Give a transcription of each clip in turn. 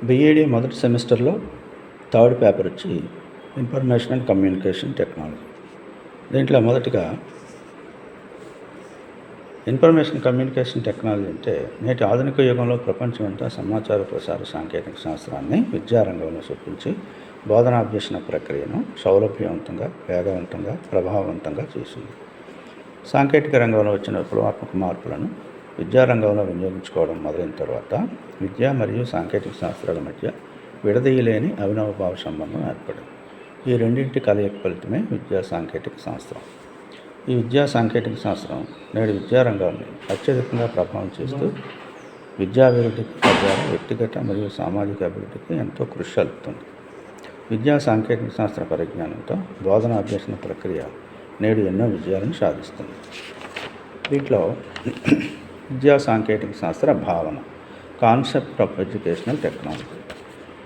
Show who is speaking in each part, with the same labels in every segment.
Speaker 1: B Ed మొదటి సెమిస్టర్లో third paper వచ్చి ఇన్ఫర్మేషన్ అండ్ కమ్యూనికేషన్ టెక్నాలజీ. దీంట్లో మొదటిగా ఇన్ఫర్మేషన్ కమ్యూనికేషన్ టెక్నాలజీ అంటే నేటి ఆధునిక యుగంలో ప్రపంచమంతా సమాచార ప్రసార సాంకేతిక శాస్త్రాన్ని విద్యారంగంలో చొప్పించి బోధనాభ్యసన ప్రక్రియను సౌలభ్యవంతంగా, వేగవంతంగా, ప్రభావవంతంగా చేసింది. సాంకేతిక రంగంలో వచ్చిన విప్లవాత్మక మార్పులను విద్యారంగంలో వినియోగించుకోవడం మొదలైన తర్వాత విద్య మరియు సాంకేతిక శాస్త్రాల మధ్య విడదీయలేని అవినవ భావ సంబంధం ఏర్పడింది. ఈ రెండింటి కలయిక ఫలితమే విద్యా సాంకేతిక శాస్త్రం. ఈ విద్యా సాంకేతిక శాస్త్రం నేడు విద్యారంగాన్ని అత్యధికంగా ప్రభావం చేస్తూ విద్యాభివృద్ధికి తద్వారా వ్యక్తిగత మరియు సామాజిక అభివృద్ధికి ఎంతో కృషి జరుపుతుంది. విద్యా సాంకేతిక శాస్త్ర పరిజ్ఞానంతో బోధన అభ్యసన ప్రక్రియ నేడు ఎన్నో విజయాలను సాధిస్తుంది. వీటిలో విద్యా సాంకేతిక శాస్త్ర భావన, కాన్సెప్ట్ ఆఫ్ ఎడ్యుకేషనల్ టెక్నాలజీ.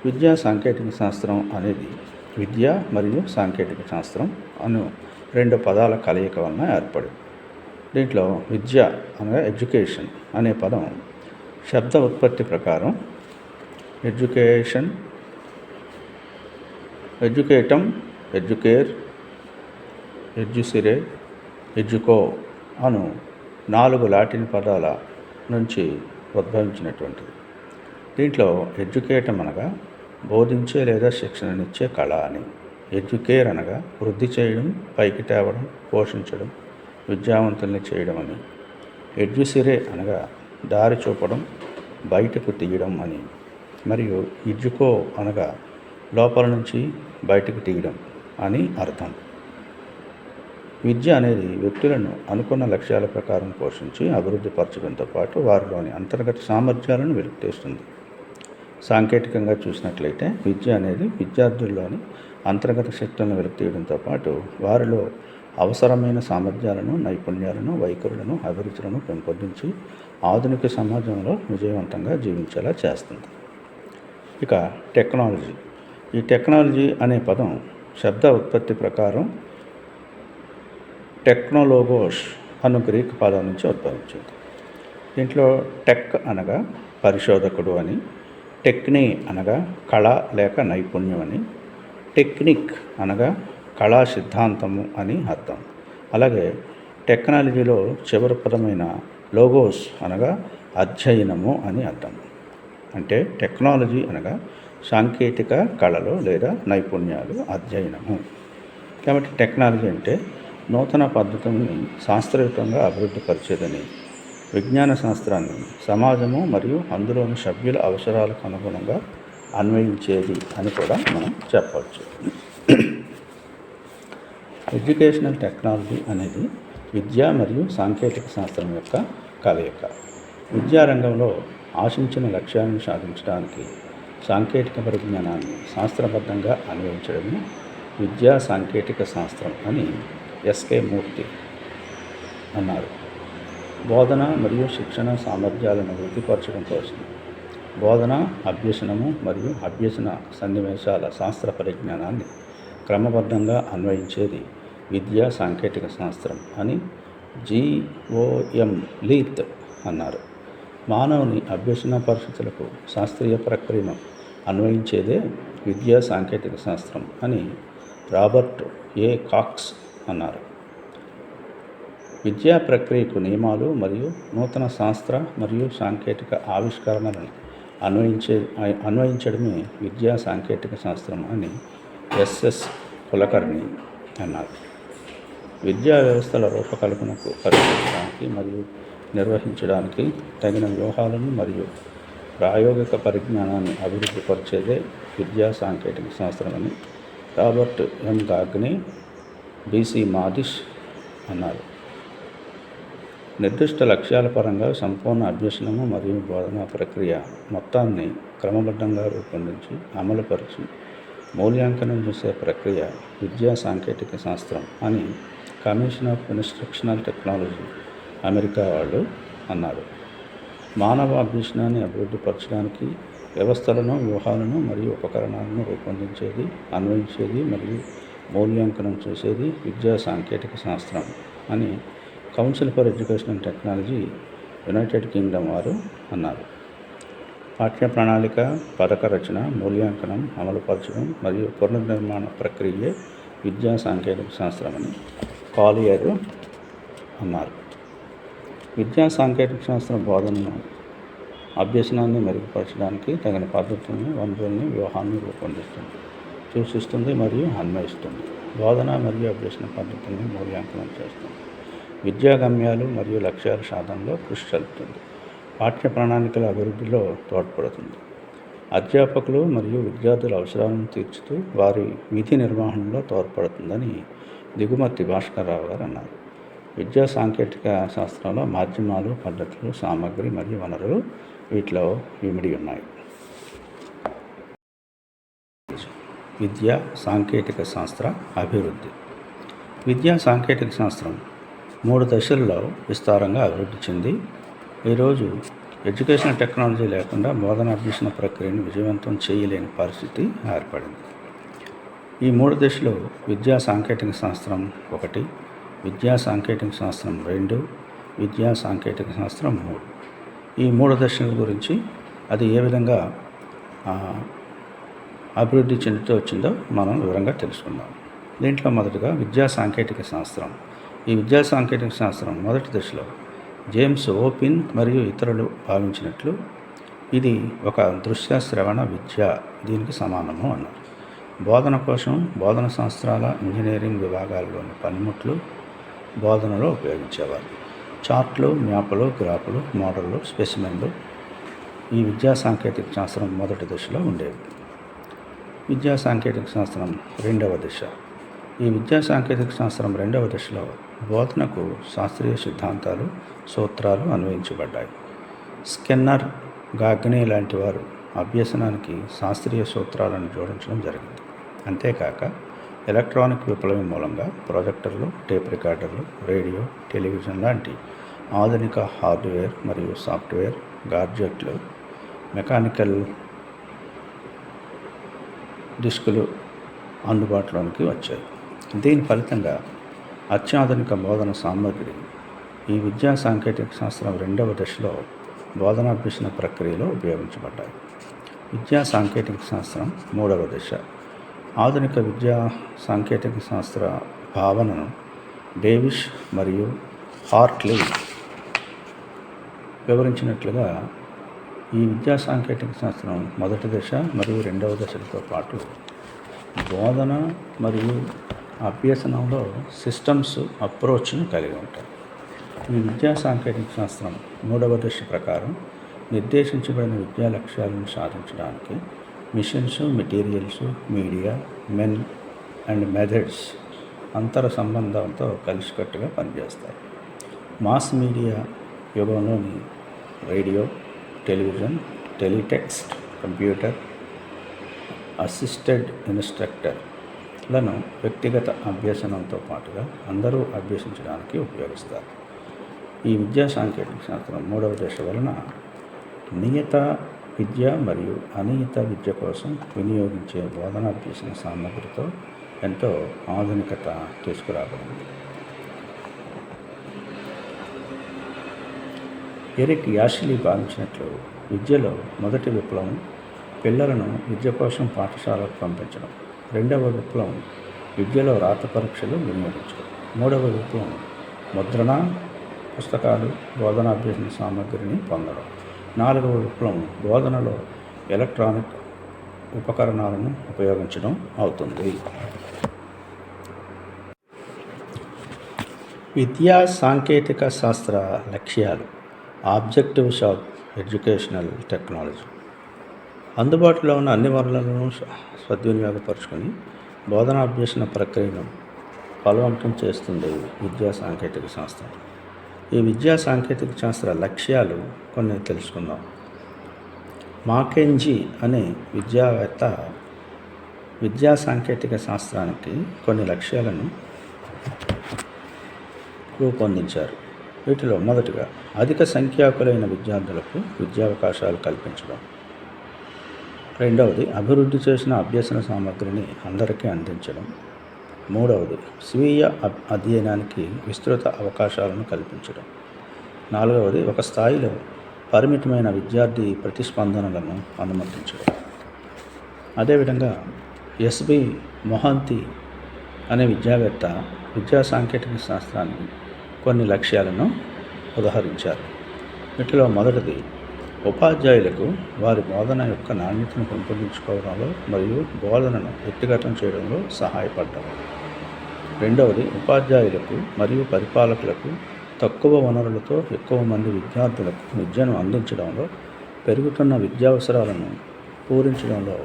Speaker 1: విద్యా సాంకేతిక శాస్త్రం అనేది విద్య మరియు సాంకేతిక శాస్త్రం అను రెండు పదాల కలయిక వలన ఏర్పడింది. దీంట్లో విద్య అనగా ఎడ్యుకేషన్ అనే పదం శబ్ద ఉత్పత్తి ప్రకారం ఎడ్యుకేటం, ఎడ్యుకేర్, ఎడ్యుసిరే, ఎడ్యుకో అను 4 లాటిన్ పదాల నుంచి ఉద్భవించినటువంటిది. దీంట్లో ఎడ్యుకేటం అనగా బోధించే లేదా శిక్షణనిచ్చే కళ అని, ఎడ్యుకేర్ అనగా వృద్ధి చేయడం, పైకి తేవడం, పోషించడం, విద్యావంతుల్ని చేయడం అని, ఎడ్యుసిరే అనగా దారి చూపడం, బయటకు తీయడం అని, మరియు ఎడ్యుకో అనగా లోపల నుంచి బయటకు తీయడం అని అర్థం. విద్య అనేది వ్యక్తులను అనుకున్న లక్ష్యాల ప్రకారం పోషించి అభివృద్ధి పరచడంతో పాటు వారిలోని అంతర్గత సామర్థ్యాలను వెలికితీస్తుంది. సాంకేతికంగా చూసినట్లయితే విద్య అనేది విద్యార్థుల్లోని అంతర్గత శక్తులను వెలికితీయడంతో పాటు వారిలో అవసరమైన సామర్థ్యాలను, నైపుణ్యాలను, వైఖరులను, అభిరుచులను పెంపొందించి ఆధునిక సమాజంలో విజయవంతంగా జీవించేలా చేస్తుంది. ఇక టెక్నాలజీ. ఈ టెక్నాలజీ అనే పదం శబ్ద ఉత్పత్తి ప్రకారం టెక్నోలోగోస్ అను గ్రీక్ పదం నుంచి ఉద్భవించింది. దీంట్లో టెక్ అనగా పరిశోధకుడు అని, టెక్నీ అనగా కళ లేక నైపుణ్యం అని, టెక్నిక్ అనగా కళా సిద్ధాంతము అని అర్థం. అలాగే టెక్నాలజీలో చివరి పదమైన లోగోస్ అనగా అధ్యయనము అని అర్థం. అంటే టెక్నాలజీ అనగా సాంకేతిక కళలు లేదా నైపుణ్యాలు అధ్యయనము. కాబట్టి టెక్నాలజీ అంటే నూతన పద్ధతుల్ని శాస్త్రయుతంగా అభివృద్ధి పరిచేదని, విజ్ఞాన శాస్త్రాన్ని సమాజము మరియు అందులోని సభ్యుల అవసరాలకు అనుగుణంగా అన్వయించేది అని కూడా మనం చెప్పవచ్చు. ఎడ్యుకేషనల్ టెక్నాలజీ అనేది విద్య మరియు సాంకేతిక శాస్త్రం యొక్క కలయిక. విద్యారంగంలో ఆశించిన లక్ష్యాలను సాధించడానికి సాంకేతిక పరిజ్ఞానాన్ని శాస్త్రబద్ధంగా అన్వయించడమే విద్యా సాంకేతిక శాస్త్రం అని ఎస్కే మూర్తి అన్నారు. బోధన మరియు శిక్షణ సామర్థ్యాలను వృద్ధిపరచడం కోసం బోధన, అభ్యసనము మరియు అభ్యసన సన్నివేశాల శాస్త్ర పరిజ్ఞానాన్ని క్రమబద్ధంగా అన్వయించేది విద్యా సాంకేతిక శాస్త్రం అని GOM లీత్ అన్నారు. మానవుని అభ్యసన పరిస్థితులకు శాస్త్రీయ ప్రక్రియను అన్వయించేదే విద్యా సాంకేతిక శాస్త్రం అని రాబర్ట్ ఏ కాక్స్ అన్నారు. విద్యా ప్రక్రియకు నియమాలు మరియు నూతన శాస్త్ర మరియు సాంకేతిక ఆవిష్కరణలను అన్వయించడమే విద్యా సాంకేతిక శాస్త్రం అని SS కులకర్ణి అన్నారు. విద్యా వ్యవస్థల రూపకల్పనకు పరిశీలించడానికి మరియు నిర్వహించడానికి తగిన వ్యూహాలను మరియు ప్రాయోగిక పరిజ్ఞానాన్ని అభివృద్ధి పరిచేదే విద్యా సాంకేతిక శాస్త్రం అని రాబర్ట్ M గాగ్నే, BC మాదిష్ అన్నారు. నిర్దిష్ట లక్ష్యాల పరంగా సంపూర్ణ అభ్యసనము మరియు బోధనా ప్రక్రియ మొత్తాన్ని క్రమబద్ధంగా రూపొందించి అమలుపరిచి మూల్యాంకనం చేసే ప్రక్రియ విద్యా సాంకేతిక శాస్త్రం అని commission of instructional technology America వాళ్ళు అన్నారు. మానవ అభ్యసనాన్ని అభివృద్ధి పరచడానికి వ్యవస్థలను, వ్యూహాలను మరియు ఉపకరణాలను రూపొందించేది, అన్వయించేది మరియు మూల్యాంకనం చేసేది విద్యా సాంకేతిక శాస్త్రం అని council for educational technology United Kingdom వారు అన్నారు. పాఠ్య ప్రణాళిక, పథక రచన, మూల్యాంకనం, అమలుపరచడం మరియు పునర్నిర్మాణ ప్రక్రియే విద్యా సాంకేతిక శాస్త్రమని కాలియర్ అన్నారు. విద్యా సాంకేతిక శాస్త్రం బోధనను, అభ్యసనాన్ని మెరుగుపరచడానికి తగిన పద్ధతులను, వనరుల్ని, వ్యూహాన్ని రూపొందిస్తుంది, సూచిస్తుంది మరియు అన్వయిస్తుంది. బోధన మరియు అభ్యసన పద్ధతుల్ని మూల్యాంకనం చేస్తుంది. విద్యా గమ్యాలు మరియు లక్ష్యాల సాధనలో కృషి జరుపుతుంది. పాఠ్య ప్రణాళికల అభివృద్ధిలో తోడ్పడుతుంది. అధ్యాపకులు మరియు విద్యార్థుల అవసరాలను తీర్చుతూ వారి విధి నిర్వహణలో తోడ్పడుతుందని దిగుమర్తి భాస్కర్రావు గారు అన్నారు. విద్యా సాంకేతిక శాస్త్రంలో మాధ్యమాలు, పద్ధతులు, సామగ్రి మరియు వనరులు వీటిలో ఇమిడి ఉన్నాయి. విద్యా సాంకేతిక శాస్త్ర అభివృద్ధి. విద్యా సాంకేతిక శాస్త్రం 3 దశల్లో విస్తారంగా అభివృద్ధి చెంది ఈరోజు ఎడ్యుకేషన్ టెక్నాలజీ లేకుండా బోధన అభ్యసన ప్రక్రియను విజయవంతం చేయలేని పరిస్థితి ఏర్పడింది. ఈ 3 దశలు విద్యా సాంకేతిక శాస్త్రం 1, విద్యా సాంకేతిక శాస్త్రం 2, విద్యా సాంకేతిక శాస్త్రం 3. ఈ 3 దశల గురించి అది ఏ విధంగా అభివృద్ధి చెందుతూ వచ్చిందో మనం వివరంగా తెలుసుకుందాం. దీంట్లో మొదటగా విద్యా సాంకేతిక శాస్త్రం. ఈ విద్యా సాంకేతిక శాస్త్రం మొదటి దశలో జేమ్స్ ఓపిన్ మరియు ఇతరులు భావించినట్లు ఇది ఒక దృశ్య శ్రవణ విద్య, దీనికి సమానము అన్నారు. బోధన కోసం బోధన శాస్త్రాల, ఇంజనీరింగ్ విభాగాల్లోని పనిముట్లు బోధనలో ఉపయోగించేవారు. చార్ట్లు, మ్యాపులు, గ్రాఫులు, మోడళ్ళు, స్పెసిమెన్లు ఈ విద్యా సాంకేతిక శాస్త్రం మొదటి దశలో ఉండేవి. విద్యా సాంకేతిక శాస్త్రం 2వ దశ. ఈ విద్యా సాంకేతిక శాస్త్రం 2వ దశలో బోధనకు శాస్త్రీయ సిద్ధాంతాలు, సూత్రాలు అన్వయించబడ్డాయి. స్కిన్నర్, గాగ్నే లాంటి వారు అభ్యసనానికి శాస్త్రీయ సూత్రాలను జోడించడం జరిగింది. అంతేకాక ఎలక్ట్రానిక్ విప్లవం మూలంగా ప్రొజెక్టర్లు, టేప్ రికార్డర్లు, రేడియో, టెలివిజన్ లాంటి ఆధునిక హార్డ్వేర్ మరియు సాఫ్ట్వేర్ గాడ్జెట్లు, మెకానికల్ డిస్కులు అందుబాటులోనికి వచ్చాయి. దీని ఫలితంగా అత్యాధునిక బోధన సామగ్రి ఈ విద్యా సాంకేతిక శాస్త్రం 2వ దశలో బోధనాభ్యసన ప్రక్రియలో ఉపయోగించబడ్డాయి. విద్యా సాంకేతిక శాస్త్రం 3వ దశ. ఆధునిక విద్యా సాంకేతిక శాస్త్ర భావనను డేవిస్ మరియు హార్ట్లీ వివరించినట్లుగా ఈ విద్యా సాంకేతిక శాస్త్రం మొదటి దశ మరియు 2వ దశలతో పాటు బోధన మరియు అభ్యసనంలో సిస్టమ్స్ అప్రోచ్ను కలిగి ఉంటాయి. ఈ విద్యా సాంకేతిక శాస్త్రం 3వ దశ ప్రకారం నిర్దేశించబడిన విద్యా లక్ష్యాలను సాధించడానికి machines, materials, media, men and methods అంతర సంబంధంతో కలిసికట్టుగా పనిచేస్తాయి. మాస్ మీడియా యుగంలోని రేడియో, టెలివిజన్, టెలిటెక్స్ట్, కంప్యూటర్, అసిస్టెడ్ ఇన్స్ట్రక్టర్లను వ్యక్తిగత అభ్యసనంతో పాటుగా అందరూ అభ్యసించడానికి ఉపయోగిస్తారు. ఈ విద్యా సాంకేతిక శాస్త్రం 3వ దశ వలన నియత విద్య మరియు అనియత విద్య కోసం వినియోగించే బోధనాభ్యసన సామగ్రితో ఎంతో ఆధునికత తీసుకురాబడింది. ఎరిక్ యాష్లీ భావించినట్లు విద్యలో మొదటి విప్లవం పిల్లలను విద్య కోసం పాఠశాలకు పంపించడం, 2వ విప్లవం విద్యలో రాత పరీక్షలు వినియోగించడం, 3వ విప్లవం ముద్రణ, పుస్తకాలు, బోధనాభ్యసన సామగ్రిని పొందడం, 4వ విప్లవం బోధనలో ఎలక్ట్రానిక్ ఉపకరణాలను ఉపయోగించడం అవుతుంది. విద్యా సాంకేతిక శాస్త్ర లక్ష్యాలు. Objectives of educational technology. అందుబాటులో ఉన్న అన్ని వనరులను సద్వినియోగపరుచుకొని బోధనాభ్యసన ప్రక్రియను బలవంతం చేస్తుంది విద్యా సాంకేతిక శాస్త్రం. ఈ విద్యా సాంకేతిక శాస్త్ర లక్ష్యాలు కొన్ని తెలుసుకుందాం. మాకెంజీ అనే విద్యావేత్త విద్యా సాంకేతిక శాస్త్రానికి కొన్ని లక్ష్యాలను రూపొందించారు. వీటిలో మొదటిగా అధిక సంఖ్యాకులైన విద్యార్థులకు విద్యావకాశాలు కల్పించడం, 2వది అభివృద్ధి చేసిన అభ్యసన సామగ్రిని అందరికీ అందించడం, 3వది స్వీయ అధ్యయనానికి విస్తృత అవకాశాలను కల్పించడం, 4వది ఒక స్థాయిలో పరిమితమైన విద్యార్థి ప్రతిస్పందనలను అనుమతించడం. అదేవిధంగా ఎస్బి మొహంతి అనే విద్యావేత్త విద్యా సాంకేతిక శాస్త్రాన్ని కొన్ని లక్ష్యాలను ఉదహరించారు. వీటిలో మొదటిది ఉపాధ్యాయులకు వారి బోధన యొక్క నాణ్యతను పెంపొందించుకోవడంలో మరియు బోధనను వ్యక్తిగతం చేయడంలో సహాయపడడం. రెండవది ఉపాధ్యాయులకు మరియు పరిపాలకులకు తక్కువ వనరులతో ఎక్కువ మంది విద్యార్థులకు విద్యను అందించడంలో, పెరుగుతున్న విద్యావసరాలను పూరించడంలో,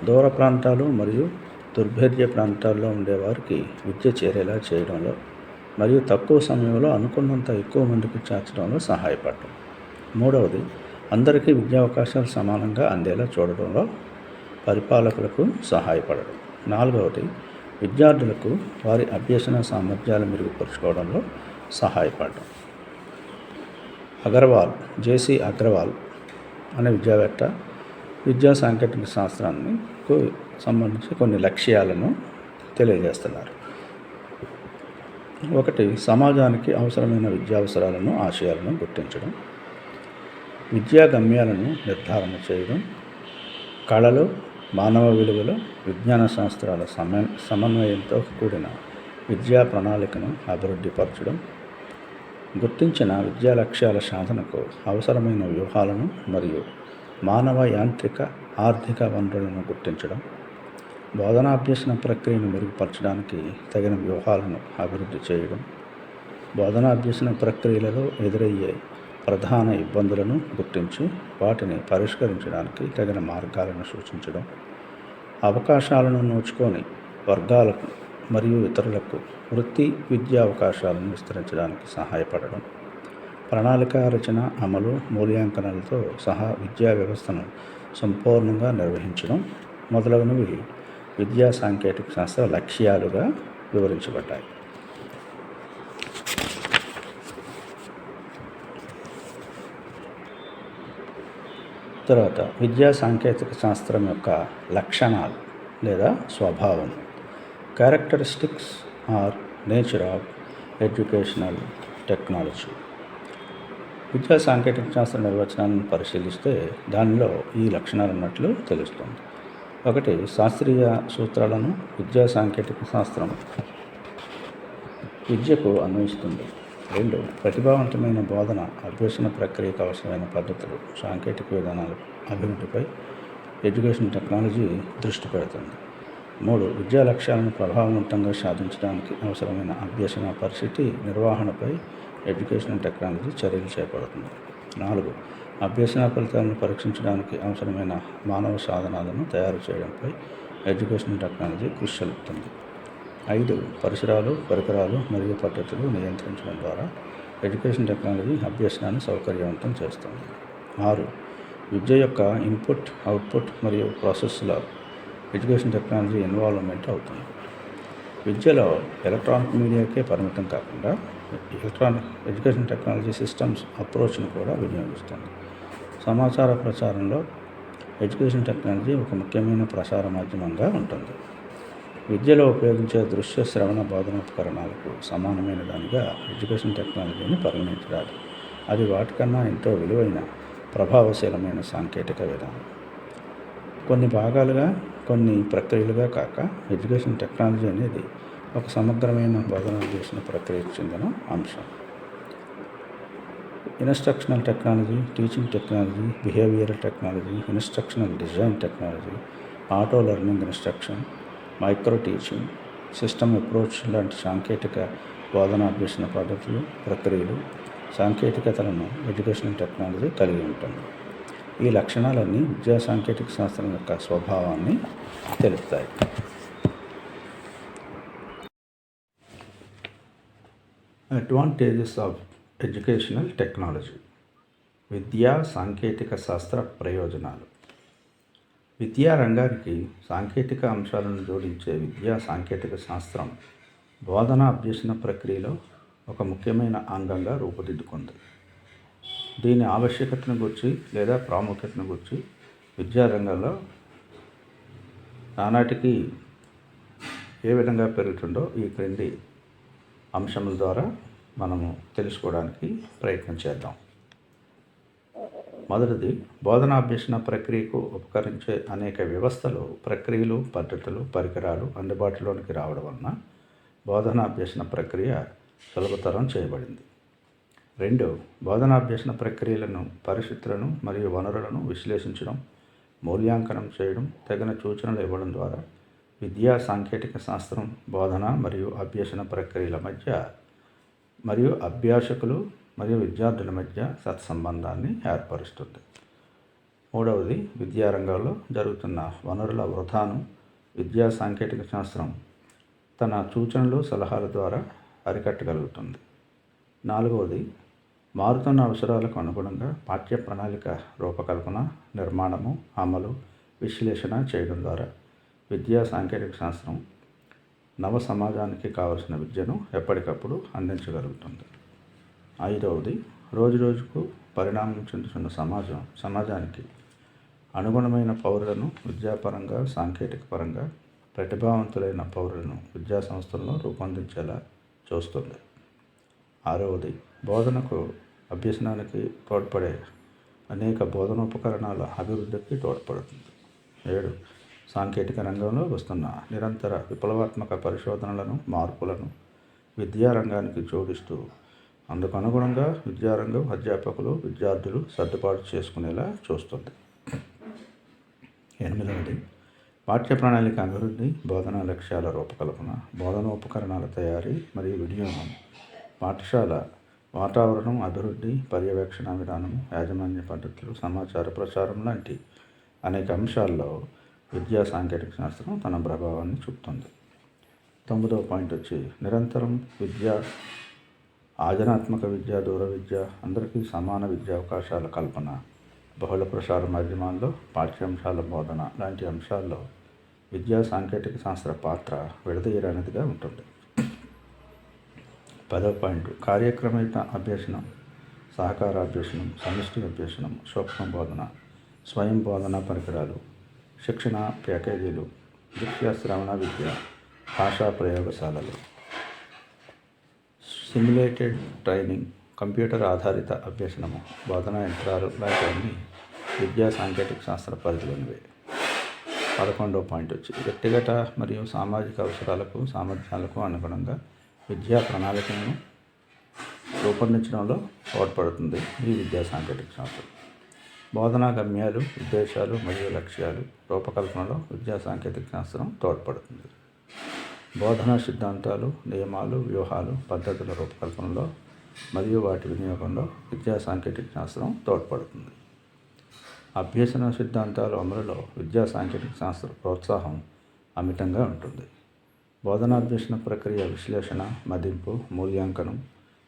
Speaker 1: దూర ప్రాంతాలు మరియు దుర్భేద్య ప్రాంతాల్లో ఉండేవారికి విద్య చేరేలా చేయడంలో మరియు తక్కువ సమయంలో అనుకున్నంత ఎక్కువ మందికి చేర్చడంలో సహాయపడటం. మూడవది అందరికీ విద్యా అవకాశాలు సమానంగా అందేలా చూడడంలో పరిపాలకులకు సహాయపడడం. నాలుగవది విద్యార్థులకు వారి అభ్యసన సామర్థ్యాలు మెరుగుపరుచుకోవడంలో సహాయపడడం. జేసీ అగర్వాల్ అనే విద్యావేత్త విద్యా సాంకేతిక శాస్త్రానికి సంబంధించి కొన్ని లక్ష్యాలను తెలియజేస్తున్నారు. ఒకటి, సమాజానికి అవసరమైన విద్యావసరాలను, ఆశయాలను గుర్తించడం, విద్యా గమ్యాలను నిర్ధారణ చేయడం, కళలు, మానవ విలువలు, విజ్ఞాన శాస్త్రాల సమన్వయంతో కూడిన విద్యా ప్రణాళికను అభివృద్ధిపరచడం, గుర్తించిన విద్యా లక్ష్యాల సాధనకు అవసరమైన వ్యూహాలను మరియు మానవ, యాంత్రిక, ఆర్థిక వనరులను గుర్తించడం, బోధనాభ్యసన ప్రక్రియను మెరుగుపరచడానికి తగిన వ్యూహాలను అభివృద్ధి చేయడం, బోధనాభ్యసన ప్రక్రియలలో ఎదురయ్యే ప్రధాన ఇబ్బందులను గుర్తించి వాటిని పరిష్కరించడానికి తగిన మార్గాలను సూచించడం, అవకాశాలను నోచుకొని వర్గాలకు మరియు ఇతరులకు వృత్తి విద్యా అవకాశాలను విస్తరించడానికి సహాయపడడం, ప్రణాళిక రచన, అమలు, మూల్యాంకనాలతో సహా విద్యా వ్యవస్థను సంపూర్ణంగా నిర్వహించడం మొదలగునవి విద్యా సాంకేతిక శాస్త్ర లక్ష్యాలుగా వివరించబడ్డాయి. తర్వాత విద్యా సాంకేతిక శాస్త్రం యొక్క లక్షణాలు లేదా స్వభావం, characteristics or nature of educational technology. విద్యా సాంకేతిక శాస్త్ర నిర్వచనాలను పరిశీలిస్తే దానిలో ఈ లక్షణాలు ఉన్నట్లు తెలుస్తుంది. ఒకటి, శాస్త్రీయ సూత్రాలను విద్యా సాంకేతిక శాస్త్రం విద్యకు అన్వయిస్తుంది. రెండు, ప్రతిభావంతమైన బోధన, అభ్యసన ప్రక్రియకు అవసరమైన పద్ధతులు, సాంకేతిక విధానాల అభివృద్ధిపై ఎడ్యుకేషన్ టెక్నాలజీ దృష్టి పెడుతుంది. మూడు, విద్యా లక్ష్యాలను ప్రభావవంతంగా సాధించడానికి అవసరమైన అభ్యసన పరిస్థితి నిర్వహణపై ఎడ్యుకేషన్ టెక్నాలజీ చర్యలు చేపడుతుంది. నాలుగు, అభ్యసన ఫలితాలను పరీక్షించడానికి అవసరమైన మానవ సాధనాలను తయారు చేయడంపై ఎడ్యుకేషన్ టెక్నాలజీ కృషి జరుపుతుంది. ఐదు, పరికరాలు మరియు పద్ధతులు నియంత్రించడం ద్వారా ఎడ్యుకేషన్ టెక్నాలజీ అభ్యసనాన్ని సౌకర్యవంతం చేస్తుంది. ఆరు, విద్య యొక్క ఇన్పుట్, అవుట్పుట్ మరియు ప్రాసెస్లో ఎడ్యుకేషన్ టెక్నాలజీ ఇన్వాల్వ్మెంట్ అవుతుంది. విద్యలో ఎలక్ట్రానిక్ మీడియాకే పరిమితం కాకుండా ఎడ్యుకేషన్ టెక్నాలజీ సిస్టమ్స్ అప్రోచ్ను కూడా వినియోగిస్తుంది. సమాచార ప్రచారంలో ఎడ్యుకేషన్ టెక్నాలజీ ఒక ముఖ్యమైన ప్రసార మాధ్యమంగా ఉంటుంది. విద్యలో ఉపయోగించే దృశ్య శ్రవణ బోధనోపకరణాలకు సమానమైన దానిగా ఎడ్యుకేషన్ టెక్నాలజీని పరిగణించరాదు. అది వాటికన్నా ఎంతో విలువైన, ప్రభావశీలమైన సాంకేతిక విధానం. కొన్ని భాగాలుగా, కొన్ని ప్రక్రియలుగా కాక ఎడ్యుకేషన్ టెక్నాలజీ అనేది ఒక సమగ్రమైన బోధనాభ్యసన ప్రక్రియకు చెందిన అంశం. Instructional technology, teaching technology, behavioural technology, instructional design technology, auto learning instruction, micro teaching, system approach లాంటి సాంకేతిక బోధనాభ్యసన పద్ధతులు, ప్రక్రియలు, సాంకేతికతలను ఎడ్యుకేషన్ టెక్నాలజీ కలిగి ఉంటుంది. ఈ లక్షణాలన్నీ విద్యా సాంకేతిక శాస్త్రం యొక్క స్వభావాన్ని తెలుపుతాయి. Advantages of educational technology. విద్యా సాంకేతిక శాస్త్ర ప్రయోజనాలు. విద్యా రంగానికి సాంకేతిక అంశాలను జోడించే విద్యా సాంకేతిక శాస్త్రం బోధనా అభ్యసన ప్రక్రియలో ఒక ముఖ్యమైన అంగంగా రూపుదిద్దుకుంది. దీని ఆవశ్యకతను గురించి లేదా ప్రాముఖ్యతను గురించి విద్యారంగంలో నానాటికి ఏ విధంగా పెరుగుతుందో ఈ క్రింది అంశముల ద్వారా మనము తెలుసుకోవడానికి ప్రయత్నం చేద్దాం. మొదటిది, బోధనాభ్యసన ప్రక్రియకు ఉపకరించే అనేక వ్యవస్థలు, ప్రక్రియలు, పద్ధతులు, పరికరాలు అందుబాటులోనికి రావడం వలన బోధనాభ్యసన ప్రక్రియ సులభతరం చేయబడింది. 2, బోధనాభ్యసన ప్రక్రియలను, పరిస్థితులను మరియు వనరులను విశ్లేషించడం, మూల్యాంకనం చేయడం, తగిన సూచనలు ఇవ్వడం ద్వారా విద్యా సాంకేతిక శాస్త్రం బోధన మరియు అభ్యసన ప్రక్రియల మధ్య మరియు అభ్యాసకులు మరియు విద్యార్థుల మధ్య సత్సంబంధాన్ని ఏర్పరుస్తుంది. 3వది, విద్యారంగంలో జరుగుతున్న వనరుల వృధాను విద్యా సాంకేతిక శాస్త్రం తన సూచనలు, సలహాల ద్వారా అరికట్టగలుగుతుంది. 4వది, మారుతున్న అవసరాలకు అనుగుణంగా పాఠ్య ప్రణాళిక రూపకల్పన, నిర్మాణము, అమలు, విశ్లేషణ చేయడం ద్వారా విద్యా సాంకేతిక శాస్త్రం నవ సమాజానికి కావలసిన విద్యను ఎప్పటికప్పుడు అందించగలుగుతుంది. 5వది, రోజురోజుకు పరిణామం చెందుతున్న సమాజానికి అనుగుణమైన పౌరులను విద్యాపరంగా, సాంకేతిక పరంగా ప్రతిభావంతులైన పౌరులను విద్యా సంస్థలను రూపొందించేలా చూస్తుంది. 6వది, బోధనకు, అభ్యసనానికి తోడ్పడే అనేక బోధనోపకరణాల అభివృద్ధికి తోడ్పడుతుంది. 7, సాంకేతిక రంగంలో వస్తున్న నిరంతర విప్లవాత్మక పరిశోధనలను, మార్పులను విద్యారంగానికి జోడిస్తూ అందుకు అనుగుణంగా విద్యారంగం, అధ్యాపకులు, విద్యార్థులు సర్దుబాటు చేసుకునేలా చూస్తుంది. 8వది, పాఠ్య ప్రణాళిక అభివృద్ధి, బోధనా లక్ష్యాల రూపకల్పన, బోధనోపకరణాల తయారీ మరియు వినియోగం, పాఠశాల వాతావరణం అభివృద్ధి, పర్యవేక్షణ విధానం, యాజమాన్య పద్ధతులు, సమాచార ప్రచారం లాంటి అనేక అంశాల్లో విద్యా సాంకేతిక శాస్త్రం తన ప్రభావాన్ని చూపుతుంది. 9వ పాయింట్ వచ్చి, నిరంతరం విద్య, ఆచరణాత్మక విద్య, దూర విద్య, అందరికీ సమాన విద్యా అవకాశాల కల్పన, బహుళ ప్రసార మాధ్యమాల్లో పాఠ్యాంశాల బోధన లాంటి అంశాల్లో విద్యా సాంకేతిక శాస్త్ర పాత్ర విడదీయరానిదిగా ఉంటుంది. 10వ పాయింట్, కార్యక్రమిత అభ్యసనం, సహకార అభ్యసనం, సమిష్టి అభ్యసనం, సూక్ష్మ బోధన, స్వయం బోధనా పరికరాలు, శిక్షణ ప్యాకేజీలు, దృశ్య శ్రవణ విద్య, భాషా ప్రయోగశాలలు, సిమ్యులేటెడ్ ట్రైనింగ్, కంప్యూటర్ ఆధారిత అభ్యసనము, బోధనా యంత్రాలు లాంటివన్నీ విద్యా సాంకేతిక శాస్త్ర పరిధిలోనివే. 11వ పాయింట్ వచ్చి, వ్యక్తిగత మరియు సామాజిక అవసరాలకు, సామర్థ్యాలకు అనుగుణంగా విద్యా ప్రణాళికలను రూపొందించడంలో తోడ్పడుతుంది ఈ విద్యా సాంకేతిక శాస్త్రం. బోధనా గమ్యాలు, ఉద్దేశాలు మరియు లక్ష్యాలు రూపకల్పనలో విద్యా సాంకేతిక శాస్త్రం తోడ్పడుతుంది. బోధనా సిద్ధాంతాలు, నియమాలు, వ్యూహాలు, పద్ధతుల రూపకల్పనలో మరియు వాటి వినియోగంలో విద్యా సాంకేతిక శాస్త్రం తోడ్పడుతుంది. అభ్యసన సిద్ధాంతాల అమలులో విద్యా సాంకేతిక శాస్త్ర ప్రోత్సాహం అమితంగా ఉంటుంది. బోధనాభ్యసన ప్రక్రియ విశ్లేషణ, మదింపు, మూల్యాంకనం,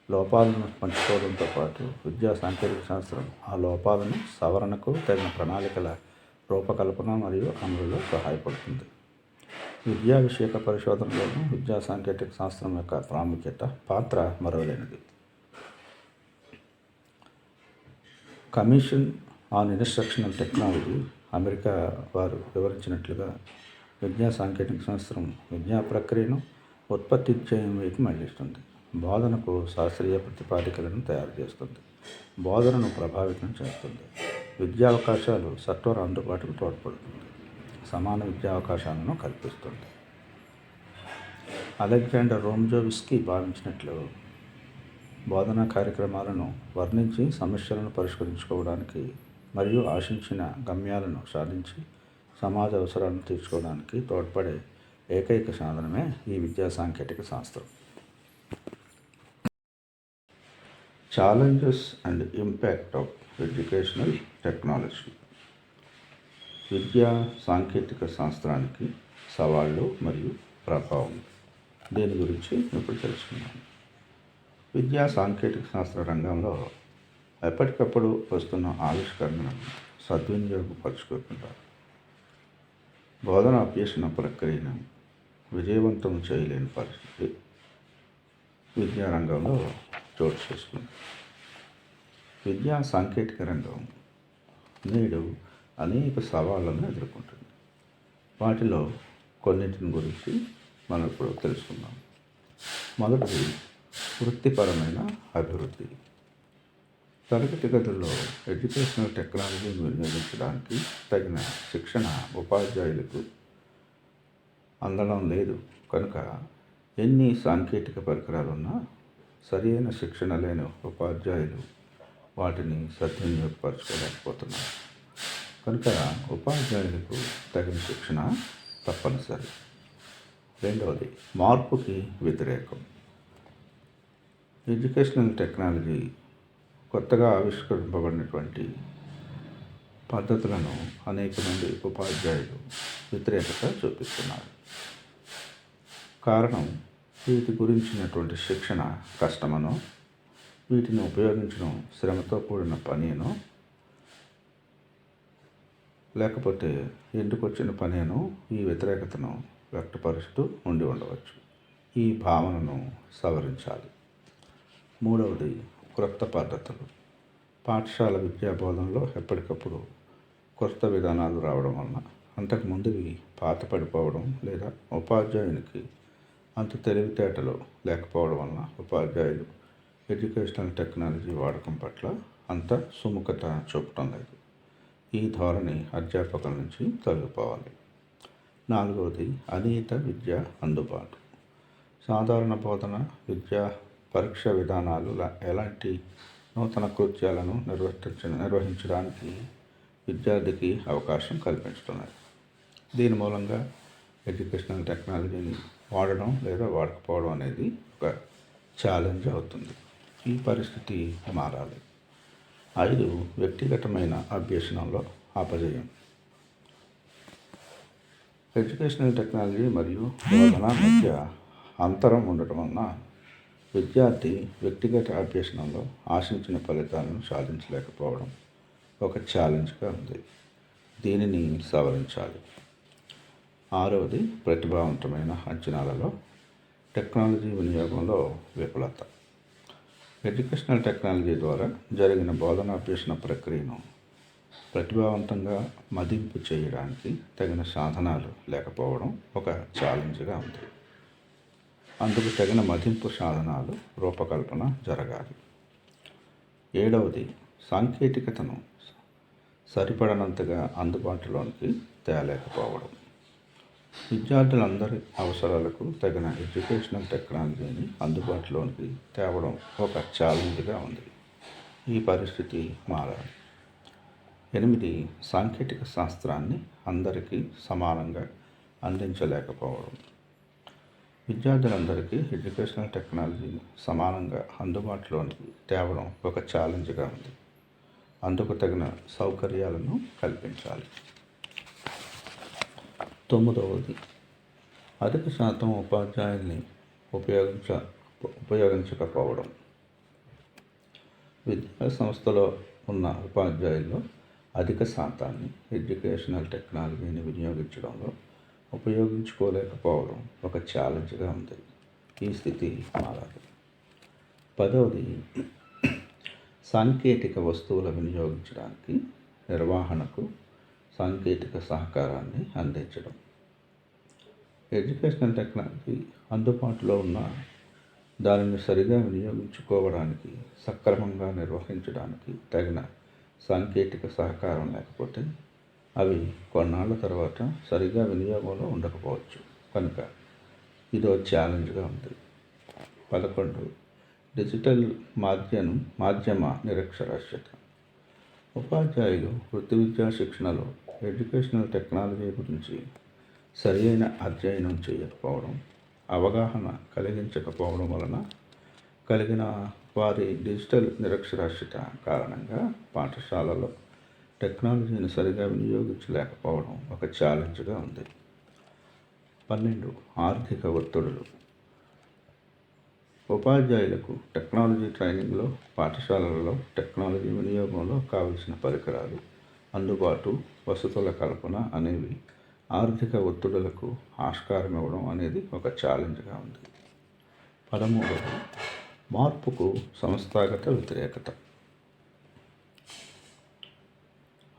Speaker 1: లోపాలను పంచుకోవడంతో పాటు విద్యా సాంకేతిక శాస్త్రం ఆ లోపాలను సవరణకు తగిన ప్రణాళికల రూపకల్పన మరియు అమలులో సహాయపడుతుంది. విద్యా విషయక పరిశోధనలోనూ విద్యా సాంకేతిక శాస్త్రం యొక్క ప్రాముఖ్యత, పాత్ర మరువలేనిది. Commission on instructional technology America వారు వివరించినట్లుగా విద్యా సాంకేతిక శాస్త్రం విద్యా ప్రక్రియను ఉత్పత్తి చేయడం వైపు మళ్లిస్తుంది. బోధనకు శాస్త్రీయ ప్రతిపాదికలను తయారు చేస్తుంది. బోధనను ప్రభావితం చేస్తుంది. విద్యా అవకాశాలు సత్వర అందుబాటుకు తోడ్పడుతుంది. సమాన విద్యా అవకాశాలను కల్పిస్తుంది. అలెగ్జాండర్ రోమ్జోవిస్కీ భావించినట్లు బోధనా కార్యక్రమాలను వర్ణించి సమస్యలను పరిష్కరించుకోవడానికి మరియు ఆశించిన గమ్యాలను సాధించి సమాజ అవసరాలను తీర్చుకోవడానికి తోడ్పడే ఏకైక సాధనమే ఈ విద్యా సాంకేతిక శాస్త్రం. Challenges and impact of educational technology. విద్యా సాంకేతిక శాస్త్రానికి సవాళ్ళు మరియు ప్రభావం. దీని గురించి ఇప్పుడు తెలుసుకుందాం. విద్యా సాంకేతిక శాస్త్ర రంగంలో ఎప్పటికప్పుడు వస్తున్న ఆవిష్కరణలను సద్వినియోగపరచుకోకుండా బోధన అభ్యసన ప్రక్రియను విజయవంతం చేయలేని పరిస్థితి విద్యారంగంలో చోటు చేసుకుంది. విద్యా సాంకేతిక రంగం నేడు అనేక సవాళ్లను ఎదుర్కొంటుంది. వాటిలో కొన్నింటిని గురించి మనం ఇప్పుడు తెలుసుకుందాం. మొదటిది వృత్తిపరమైన అభివృద్ధి. తరగతి గదుల్లో ఎడ్యుకేషనల్ టెక్నాలజీని వినియోగించడానికి తగిన శిక్షణ ఉపాధ్యాయులకు అందడం లేదు కనుక ఎన్ని సాంకేతిక పరికరాలున్నా సరైన శిక్షణ లేని ఉపాధ్యాయులు వాటిని సద్వినియోగపరచుకోలేకపోతున్నారు. కనుక ఉపాధ్యాయులకు తగిన శిక్షణ తప్పనిసరి. రెండవది, మార్పుకి వ్యతిరేకం. ఎడ్యుకేషనల్ టెక్నాలజీ కొత్తగా ఆవిష్కరింపబడినటువంటి పద్ధతులను అనేక మంది ఉపాధ్యాయులు వ్యతిరేకత చూపిస్తున్నారు. కారణం, వీటి గురించినటువంటి శిక్షణ కష్టమనో, వీటిని ఉపయోగించడం శ్రమతో కూడిన పనినో, లేకపోతే ఎందుకొచ్చిన పనేనో ఈ వ్యతిరేకతను వ్యక్తపరుస్తూ ఉండి ఉండవచ్చు. ఈ భావనను సవరించాలి. మూడవది, క్రొత్త పద్ధతులు. పాఠశాల విద్యా బోధనలో ఎప్పటికప్పుడు కొత్త విధానాలు రావడం వలన అంతకుముందువి పాత పడిపోవడం లేదా ఉపాధ్యాయునికి అంత తెలివితేటలు లేకపోవడం వలన ఉపాధ్యాయులు ఎడ్యుకేషనల్ టెక్నాలజీ వాడకం పట్ల అంత సుముఖత చూపటం లేదు. ఈ ధోరణి అధ్యాపకుల నుంచి తొలగిపోవాలి. నాలుగవది, అనియత విద్య అందుబాటు. సాధారణ బోధన, విద్యా పరీక్ష విధానాలు ఎలాంటి నూతన కృత్యాలను నిర్వహించడానికి విద్యార్థికి అవకాశం కల్పించుతున్నారు. దీని మూలంగా ఎడ్యుకేషనల్ టెక్నాలజీని వాడడం లేదా వాడకపోవడం అనేది ఒక ఛాలెంజ్ అవుతుంది. ఈ పరిస్థితి మారాలి. 5, వ్యక్తిగతమైన అభ్యసనంలో అపజయం. ఎడ్యుకేషనల్ టెక్నాలజీ మరియు బోధన మధ్య అంతరం ఉండటం వలన విద్యార్థి వ్యక్తిగత అభ్యసనంలో ఆశించిన ఫలితాలను సాధించలేకపోవడం ఒక ఛాలెంజ్గా ఉంది. దీనిని సవరించాలి. 6వది, ప్రతిభావంతమైన అంచనాలలో టెక్నాలజీ వినియోగంలో విఫలత. ఎడ్యుకేషనల్ టెక్నాలజీ ద్వారా జరిగిన బోధనాభ్యసన ప్రక్రియను ప్రతిభావంతంగా మదింపు చేయడానికి తగిన సాధనాలు లేకపోవడం ఒక ఛాలెంజ్గా ఉంది. అందుకు తగిన మదింపు సాధనాలు రూపకల్పన జరగాలి. 7వది, సాంకేతికతను సరిపడనంతగా అందుబాటులోనికి తేలేకపోవడం. విద్యార్థులందరి అవసరాలకు తగిన ఎడ్యుకేషనల్ టెక్నాలజీని అందుబాటులోనికి తేవడం ఒక ఛాలెంజ్గా ఉంది. ఈ పరిస్థితి మారాలి. 8, సాంకేతిక శాస్త్రాన్ని అందరికీ సమానంగా అందించలేకపోవడం. విద్యార్థులందరికీ ఎడ్యుకేషనల్ టెక్నాలజీని సమానంగా అందుబాటులోనికి తేవడం ఒక ఛాలెంజ్గా ఉంది. అందుకు తగిన సౌకర్యాలను కల్పించాలి. 9వది, అధిక శాతం ఉపాధ్యాయుల్ని ఉపయోగించకపోవడం. విద్యా సంస్థలో ఉన్న ఉపాధ్యాయుల్లో అధిక శాతాన్ని ఎడ్యుకేషనల్ టెక్నాలజీని వినియోగించడంలో ఉపయోగించుకోలేకపోవడం ఒక ఛాలెంజ్గా ఉంది. ఈ స్థితి మారాలి. 10వది, సాంకేతిక వస్తువుల వినియోగించడానికి నిర్వహణకు సాంకేతిక సహకారాన్ని అందించడం. ఎడ్యుకేషనల్ టెక్నాలజీ అందుబాటులో ఉన్న దానిని సరిగా వినియోగించుకోవడానికి, సక్రమంగా నిర్వహించడానికి తగిన సాంకేతిక సహకారం లేకపోతే అవి కొన్నాళ్ళ తర్వాత సరిగా వినియోగంలో ఉండకపోవచ్చు. కనుక ఇదో ఛాలెంజ్గా ఉంది. 11, డిజిటల్ మాధ్యమ నిరక్షరాస్యత. ఉపాధ్యాయులు వృత్తి విద్యా శిక్షణలో ఎడ్యుకేషనల్ టెక్నాలజీ గురించి సరైన అధ్యయనం చేయకపోవడం, అవగాహన కలిగించకపోవడం వలన కలిగిన వారి డిజిటల్ నిరక్షరాస్యత కారణంగా పాఠశాలలో టెక్నాలజీని సరిగా వినియోగించలేకపోవడం ఒక ఛాలెంజ్గా ఉంది. 12, ఆర్థిక ఒత్తిడులు. ఉపాధ్యాయులకు టెక్నాలజీ ట్రైనింగ్లో, పాఠశాలలలో టెక్నాలజీ వినియోగంలో కావలసిన పరికరాలు, అందుబాటు, వసతుల కల్పన అనేవి ఆర్థిక ఒత్తిడులకు ఆస్కారం ఇవ్వడం అనేది ఒక ఛాలెంజ్గా ఉంది. 13, మార్పుకు సంస్థాగత వ్యతిరేకత.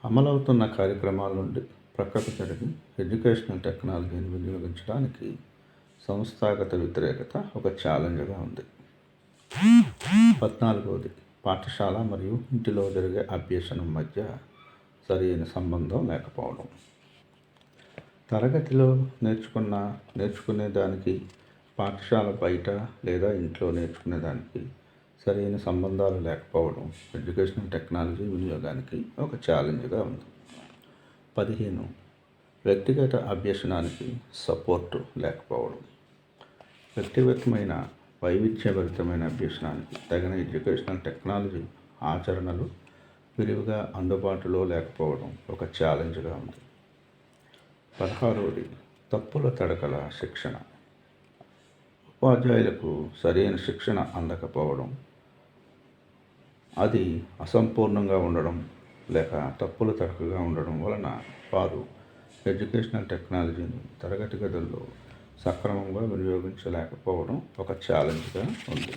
Speaker 1: అమలవుతున్న కార్యక్రమాల నుండి ప్రక్కకు జరిగి ఎడ్యుకేషనల్ టెక్నాలజీని వినియోగించడానికి సంస్థాగత వ్యతిరేకత ఒక ఛాలెంజ్గా ఉంది. 14వది, పాఠశాల మరియు ఇంటిలో జరిగే అభ్యసనం మధ్య సరైన సంబంధం లేకపోవడం. తరగతిలో నేర్చుకునే దానికి పాఠశాల బయట లేదా ఇంట్లో నేర్చుకునే దానికి సరైన సంబంధాలు లేకపోవడం ఎడ్యుకేషనల్ టెక్నాలజీ వినియోగానికి ఒక ఛాలెంజ్గా ఉంది. 15. వ్యక్తిగత అభ్యసనానికి సపోర్టు లేకపోవడం. వ్యక్తిగతమైన వైవిధ్యభరితమైన అభ్యసనానికి తగిన ఎడ్యుకేషనల్ టెక్నాలజీ ఆచరణలు విరివిగా అందుబాటులో లేకపోవడం ఒక ఛాలెంజ్గా ఉంది. 16. తప్పుల తడకల శిక్షణ. ఉపాధ్యాయులకు సరైన శిక్షణ అందకపోవడం, అది అసంపూర్ణంగా ఉండడం లేక తప్పుల తడకగా ఉండడం వలన వారు ఎడ్యుకేషనల్ టెక్నాలజీని తరగతి గదుల్లో సక్రమంగా వినియోగించలేకపోవడం ఒక ఛాలెంజ్గా ఉంది.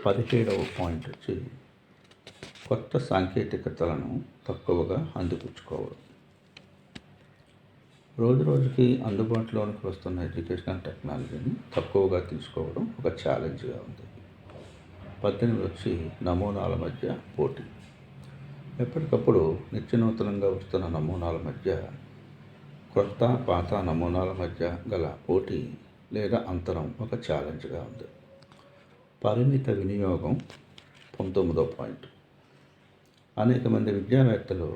Speaker 1: 17వ పాయింట్ వచ్చి కొత్త సాంకేతికతలను తక్కువగా అందిపుచ్చుకోవడం. రోజుకి అందుబాటులోనికి వస్తున్న ఎడ్యుకేషనల్ టెక్నాలజీని తక్కువగా తీసుకోవడం ఒక ఛాలెంజ్గా ఉంది. 18 వచ్చి నమూనాల మధ్య పోటీ. ఎప్పటికప్పుడు నిత్యనూతనంగా వస్తున్న నమూనాల మధ్య క్రొత్త పాత నమూనాల మధ్య గల పోటీ లేదా అంతరం ఒక ఛాలెంజ్గా ఉంది. పరిమిత వినియోగం 19వ పాయింట్. అనేక మంది విద్యావేత్తలు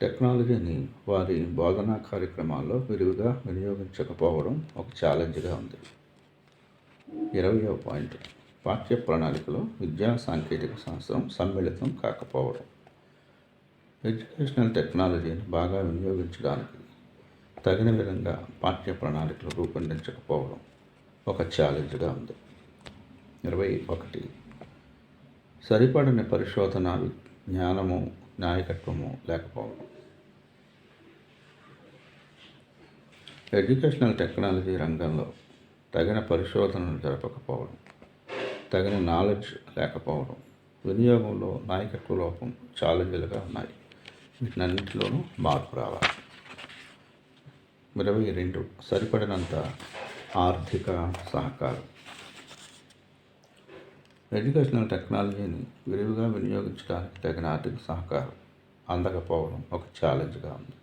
Speaker 1: టెక్నాలజీని వారి బోధనా కార్యక్రమాల్లో విరివిగా వినియోగించకపోవడం ఒక ఛాలెంజ్గా ఉంది. 20వ పాయింట్. పాఠ్య ప్రణాళికలో విద్యా సాంకేతిక శాస్త్రం సమ్మిళితం కాకపోవడం. ఎడ్యుకేషనల్ టెక్నాలజీని బాగా వినియోగించడానికి తగిన విధంగా పాఠ్య ప్రణాళికలు రూపొందించకపోవడం ఒక ఛాలెంజ్గా ఉంది. 21. సరిపడని పరిశోధన జ్ఞానము నాయకత్వము లేకపోవడం. ఎడ్యుకేషనల్ టెక్నాలజీ రంగంలో తగిన పరిశోధనలు జరపకపోవడం, తగిన నాలెడ్జ్ లేకపోవడం, వినియోగంలో నాయకత్వ లోపం ఛాలెంజ్లుగా ఉన్నాయి. వీటినన్నింటిలోనూ మార్పు రావాలి. 22. సరిపడినంత ఆర్థిక సహకారం. ఎడ్యుకేషనల్ టెక్నాలజీని విరివిగా వినియోగించడానికి తగిన ఆర్థిక సహకారం అందకపోవడం ఒక ఛాలెంజ్గా ఉంది.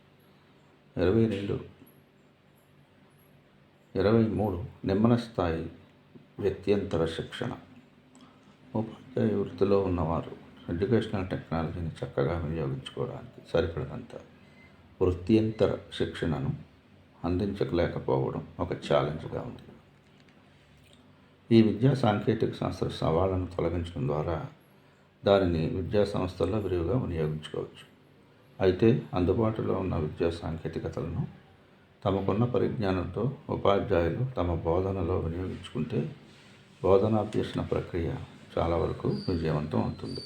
Speaker 1: 23. నిమ్మన స్థాయి వ్యక్త్యంతర శిక్షణ. ఉపాధ్యాయ వృత్తిలో ఉన్నవారు ఎడ్యుకేషనల్ టెక్నాలజీని చక్కగా వినియోగించుకోవడానికి సరిపడినంత వృత్యంతర శిక్షణను అందించలేకపోవడం ఒక ఛాలెంజ్గా ఉంది. ఈ విద్యా సాంకేతిక శాస్త్ర సవాళ్లను తొలగించడం ద్వారా దానిని విద్యా సంస్థల్లో విరివిగా వినియోగించుకోవచ్చు. అయితే అందుబాటులో ఉన్న విద్యా సాంకేతికతలను తమకున్న పరిజ్ఞానంతో ఉపాధ్యాయులు తమ బోధనలో వినియోగించుకుంటే బోధనాభ్యసన ప్రక్రియ చాలా వరకు విజయవంతం అవుతుంది.